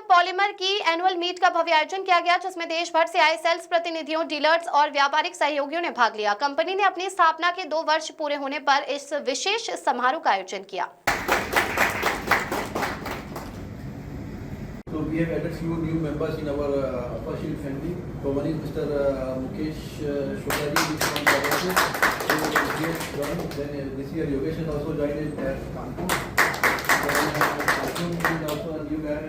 Polymer की annual meet का भव्य आयोजन किया गया, जिसमें देश भर से आए सेल्स प्रतिनिधियों, डीलर्स और व्यापारिक सहयोगियों ने भाग लिया। कंपनी ने अपनी स्थापना के 2 वर्ष पूरे होने पर इस विशेष समारोह का आयोजन किया। So we have added few new members in our Alpha family. So one is Mr. Mukesh Shokaji, who is from Bangladesh. So he has joined. Then this year Yogesh has also joined at Kanpur. Then Arjun is also a new guy.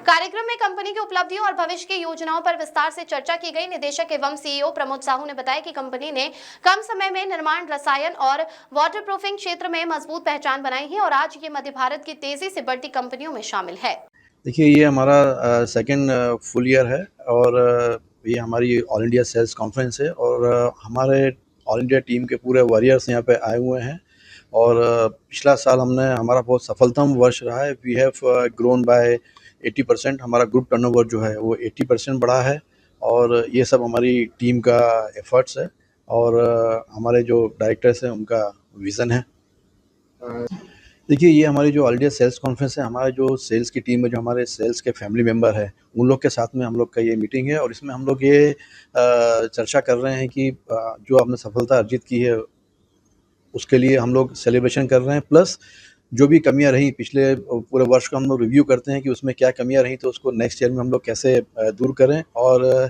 कार्यक्रम में company की उपलब्धियों और भविष्य की योजनाओं पर विस्तार से चर्चा की गई। निदेशक एवं सीईओ प्रमोद साहू ने बताया कि कंपनी ने कम समय में निर्माण, रसायन और वाटरप्रूफिंग क्षेत्र में मजबूत पहचान बनाई है और आज ये मध्य भारत की तेजी से बढ़ती कंपनियों में शामिल है। देखिए, ये हमारा सेकंड फुल ईयर है और ये हमारी ऑल इंडिया सेल्स कॉन्फ्रेंस है और हमारे ऑल इंडिया टीम के पूरे वॉरियर्स यहाँ पे आए हुए हैं और पिछला साल हमारा बहुत सफलतम वर्ष रहा है। We have grown by 80%। हमारा ग्रुप टर्नओवर जो है वो 80% बढ़ा है और ये सब हमारी टीम का एफर्ट्स है और हमारे जो डायरेक्टर्स हैं उनका विज़न है। देखिए, ये हमारी जो ऑल इंडिया सेल्स कॉन्फ्रेंस है, हमारे जो सेल्स की टीम में जो हमारे सेल्स के फैमिली मेम्बर हैं उन लोग के साथ में हम लोग का ये मीटिंग है और इसमें हम लोग ये चर्चा कर रहे हैं कि जो हमने सफलता अर्जित की है उसके लिए हम लोग सेलिब्रेशन कर रहे हैं, प्लस जो भी कमियां रही पिछले पूरे वर्ष को हम लोग रिव्यू करते हैं कि उसमें क्या कमियां रही तो उसको नेक्स्ट ईयर में हम लोग कैसे दूर करें। और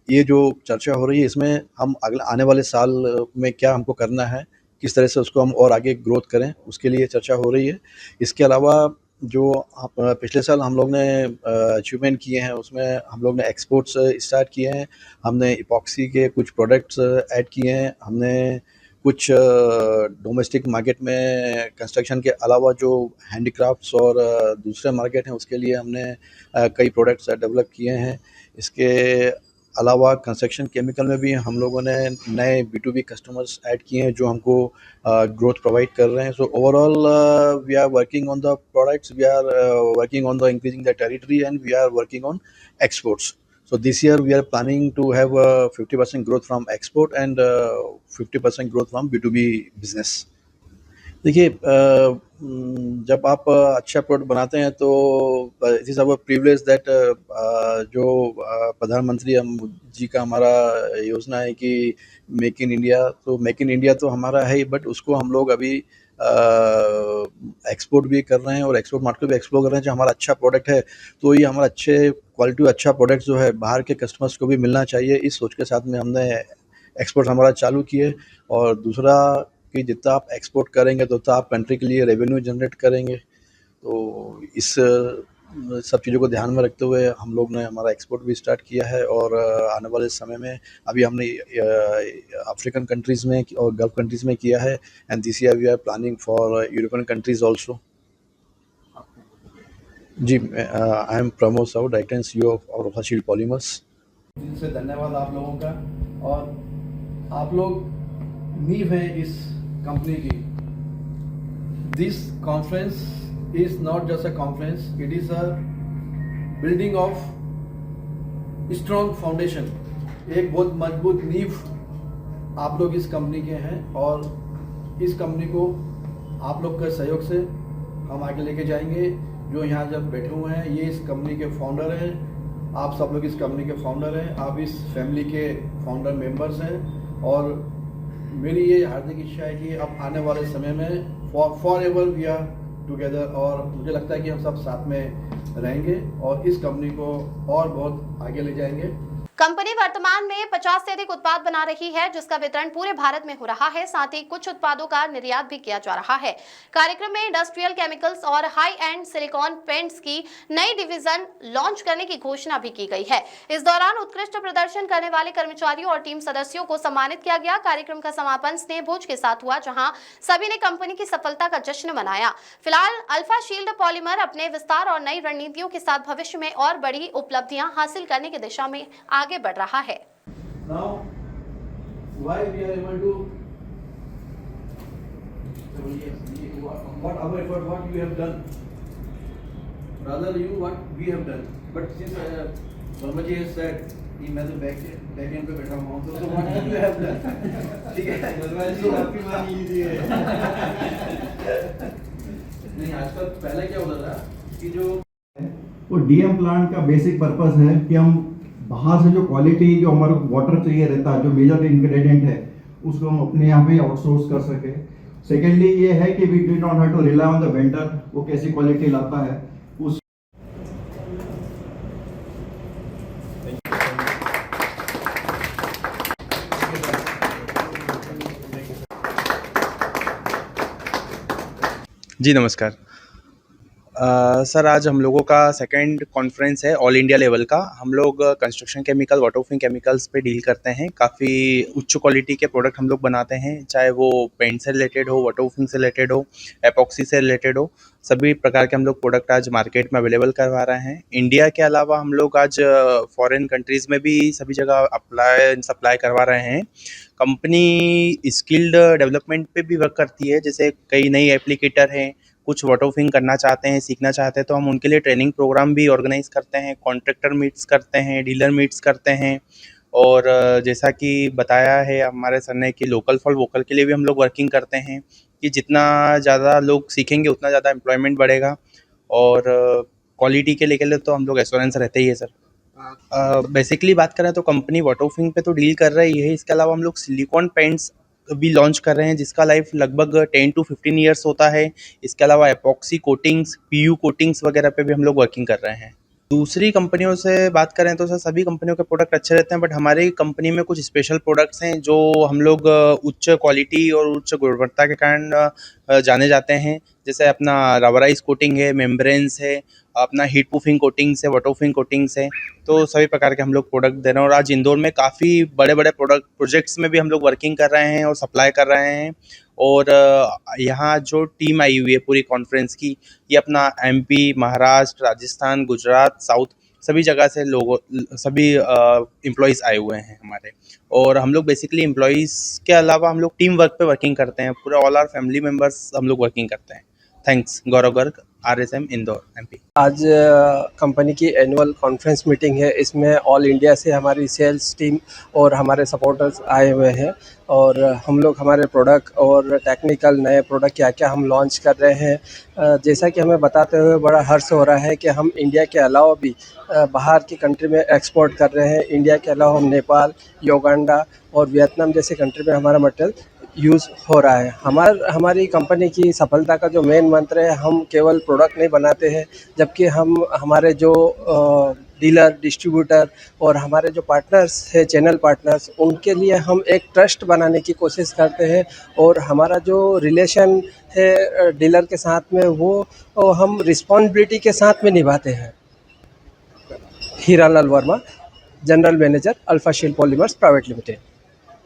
ये जो चर्चा हो रही है इसमें हम अगले आने वाले साल में क्या हमको करना है, किस तरह से उसको हम और आगे ग्रोथ करें, उसके लिए चर्चा हो रही है। इसके अलावा जो पिछले साल हम लोग ने अचीवमेंट किए हैं उसमें हम लोग ने एक्सपोर्ट्स स्टार्ट किए हैं, हमने इपॉक्सी के कुछ प्रोडक्ट्स ऐड किए हैं, हमने कुछ डोमेस्टिक मार्केट में कंस्ट्रक्शन के अलावा जो हैंडीक्राफ्ट्स और दूसरे मार्केट हैं उसके लिए हमने कई प्रोडक्ट्स डेवलप किए हैं। इसके अलावा कंस्ट्रक्शन केमिकल में भी हम लोगों ने नए B2B कस्टमर्स ऐड किए हैं जो हमको ग्रोथ प्रोवाइड कर रहे हैं। So overall we are working on the products, we are working on the increasing the territory and we are working on exports. So this year we are planning to have 50% growth from export and 50% growth from B2B business. देखिए, जब आप अच्छा product बनाते हैं तो it is our privilege that जो प्रधानमंत्री जी का हमारा योजना है कि मेक इन इंडिया, तो मेक इन इंडिया तो हमारा है ही, बट उसको हम लोग अभी एक्सपोर्ट भी कर रहे हैं और एक्सपोर्ट मार्केट भी एक्सप्लोर कर रहे हैं। जो हमारा अच्छा प्रोडक्ट है तो ये हमारा अच्छे क्वालिटी अच्छा प्रोडक्ट जो है बाहर के कस्टमर्स को भी मिलना चाहिए, इस सोच के साथ में हमने एक्सपोर्ट हमारा चालू किए। और दूसरा कि जितना आप एक्सपोर्ट करेंगे तो आप कंट्री के लिए रेवेन्यू जनरेट करेंगे, तो इस सब चीज़ों को ध्यान में रखते हुए हम लोग ने हमारा एक्सपोर्ट भी स्टार्ट किया है और आने वाले समय में अभी हमने अफ्रीकन कंट्रीज़ में और गल्फ कंट्रीज़ में किया है and this year we are planning for European countries also. जी, I am Pramod Sahu, director and CEO of Alpha Shield Polymers. दिल से धन्यवाद आप लोगों का, और आप लोग नींव हैं इस कंपनी की। This conference is not just a conference, it is a building of strong foundation। एक बहुत मजबूत नींव आप लोग इस कंपनी के हैं और इस कंपनी को आप लोग के सहयोग से हम आगे लेके जाएंगे। जो यहाँ जब बैठे हुए हैं ये इस कंपनी के फाउंडर हैं, आप सब लोग इस कंपनी के फाउंडर हैं, आप इस फैमिली के फाउंडर मेंबर्स हैं और मेरी ये हार्दिक इच्छा है कि अब आने वाले समय में forever we are together, और मुझे लगता है कि हम सब साथ में रहेंगे और इस कंपनी को और बहुत आगे ले जाएंगे। कंपनी वर्तमान में 50 से अधिक उत्पाद बना रही है जिसका वितरण पूरे भारत में हो रहा है। साथ ही कुछ उत्पादों का निर्यात भी किया जा रहा है। कार्यक्रम में इंडस्ट्रियल केमिकल्स और हाई एंड सिलिकॉन पेंट्स की नई डिवीजन लॉन्च करने की घोषणा भी की गई है। इस दौरान उत्कृष्ट प्रदर्शन करने वाले कर्मचारियों और टीम सदस्यों को सम्मानित किया गया। कार्यक्रम का समापन स्नेह भोज के साथ हुआ जहाँ सभी ने कंपनी की सफलता का जश्न मनाया। फिलहाल अल्फा शील्ड पॉलीमर अपने विस्तार और नई रणनीतियों के साथ भविष्य में और बड़ी उपलब्धियां हासिल करने की दिशा में आगे बढ़ रहा है। Now, why we are able to what our effort, what you have done, rather you what we have done, but since Verma ji has said कि मैं तो बैक एंड पे बैठा हुआ हूँ तो what you have done, ठीक है, वर्मा जी आपकी मान लीजिए। नहीं आजकल पहले क्या होता था कि जो वो डीएम प्लांट का बेसिक पर्पस है कि हम बाहर से जो क्वालिटी जो हमारे को वाटर चाहिए रहता है, जो मेजर इंग्रेडिएंट है, उसको हम अपने यहाँ पे आउटसोर्स कर सके। सेकेंडली ये है कि we do not have to rely on the vendor, वो कैसी क्वालिटी लाता है उस जी नमस्कार। सर आज हम लोगों का सेकंड कॉन्फ्रेंस है ऑल इंडिया लेवल का। हम लोग कंस्ट्रक्शन केमिकल, वाटरप्रूफिंग केमिकल्स पे डील करते हैं। काफ़ी उच्च क्वालिटी के प्रोडक्ट हम लोग बनाते हैं, चाहे वो पेंट से रिलेटेड हो, वाटरप्रूफिंग से रिलेटेड हो, एपॉक्सी से रिलेटेड हो। सभी प्रकार के हम लोग प्रोडक्ट आज मार्केट में अवेलेबल करवा रहे हैं। इंडिया के अलावा हम लोग आज फॉरेन कंट्रीज़ में भी सभी जगह सप्लाई करवा रहे हैं। कंपनी स्किल्ड डेवलपमेंट पे भी वर्क करती है। जैसे कई नई एप्लीकेटर हैं, कुछ वाटरप्रूफिंग करना चाहते हैं, सीखना चाहते हैं, तो हम उनके लिए ट्रेनिंग प्रोग्राम भी ऑर्गेनाइज करते हैं, कॉन्ट्रैक्टर मीट्स करते हैं, डीलर मीट्स करते हैं। और जैसा कि बताया है हमारे सर ने कि लोकल फॉर वोकल के लिए भी हम लोग वर्किंग करते हैं कि जितना ज़्यादा लोग सीखेंगे उतना ज़्यादा एम्प्लॉयमेंट बढ़ेगा। और क्वालिटी के लिए तो हम लोग एश्योरेंस रहते ही है सर। बेसिकली बात करें तो कंपनी वाटरप्रूफिंग पे तो डील कर रही है। इसके अलावा हम लोग सिलिकॉन पेंट्स भी लॉन्च कर रहे हैं, जिसका लाइफ लगभग 10 to 15 ईयर्स होता है। इसके अलावा एपॉक्सी कोटिंग्स, पीयू कोटिंग्स वगैरह पे भी हम लोग वर्किंग कर रहे हैं। दूसरी कंपनियों से बात करें तो सर सभी कंपनियों के प्रोडक्ट अच्छे रहते हैं, बट हमारी कंपनी में कुछ स्पेशल प्रोडक्ट्स हैं जो हम लोग उच्च क्वालिटी और उच्च गुणवत्ता के कारण जाने जाते हैं। जैसे अपना रबराइज कोटिंग है, मेम्ब्रेन्स है, अपना हीट प्रूफिंग कोटिंग्स है, वाटरप्रूफिंग कोटिंग्स है। तो सभी प्रकार के हम लोग प्रोडक्ट दे रहे हैं और आज इंदौर में काफ़ी बड़े बड़े प्रोजेक्ट्स में भी हम लोग वर्किंग कर रहे हैं और सप्लाई कर रहे हैं। और यहाँ जो टीम आई हुई है पूरी कॉन्फ्रेंस की, ये अपना एमपी, महाराष्ट्र, राजस्थान, गुजरात, साउथ सभी जगह से सभी एम्प्लॉयज़ आए हुए हैं हमारे। और हम लोग बेसिकली एम्प्लॉयज़ के अलावा हम लोग टीम वर्क पे वर्किंग करते हैं। पूरे ऑल आवर फैमिली मेम्बर्स हम लोग वर्किंग करते हैं। थैंक्स। गौरव गर्ग, RSM इंदौर, MP। आज कंपनी की एनुअल कॉन्फ्रेंस मीटिंग है। इसमें ऑल इंडिया से हमारी सेल्स टीम और हमारे सपोर्टर्स आए हुए हैं और हम लोग हमारे प्रोडक्ट और टेक्निकल नए प्रोडक्ट क्या क्या हम लॉन्च कर रहे हैं, जैसा कि हमें बताते हुए बड़ा हर्ष हो रहा है कि हम इंडिया के अलावा भी बाहर की कंट्री में एक्सपोर्ट कर रहे हैं। इंडिया के अलावा हम नेपाल, युगांडा और वियतनाम जैसे कंट्री में हमारा मटेरियल यूज़ हो रहा है। हमारी कंपनी की सफलता का जो मेन मंत्र है, हम केवल प्रोडक्ट नहीं बनाते हैं, जबकि हम हमारे जो डीलर, डिस्ट्रीब्यूटर और हमारे जो पार्टनर्स हैं, चैनल पार्टनर्स, उनके लिए हम एक ट्रस्ट बनाने की कोशिश करते हैं। और हमारा जो रिलेशन है डीलर के साथ में, वो हम रिस्पॉन्सिबिलिटी के साथ में निभाते हैं। Hiralal Verma, general manager, alpha Shield polymers private limited.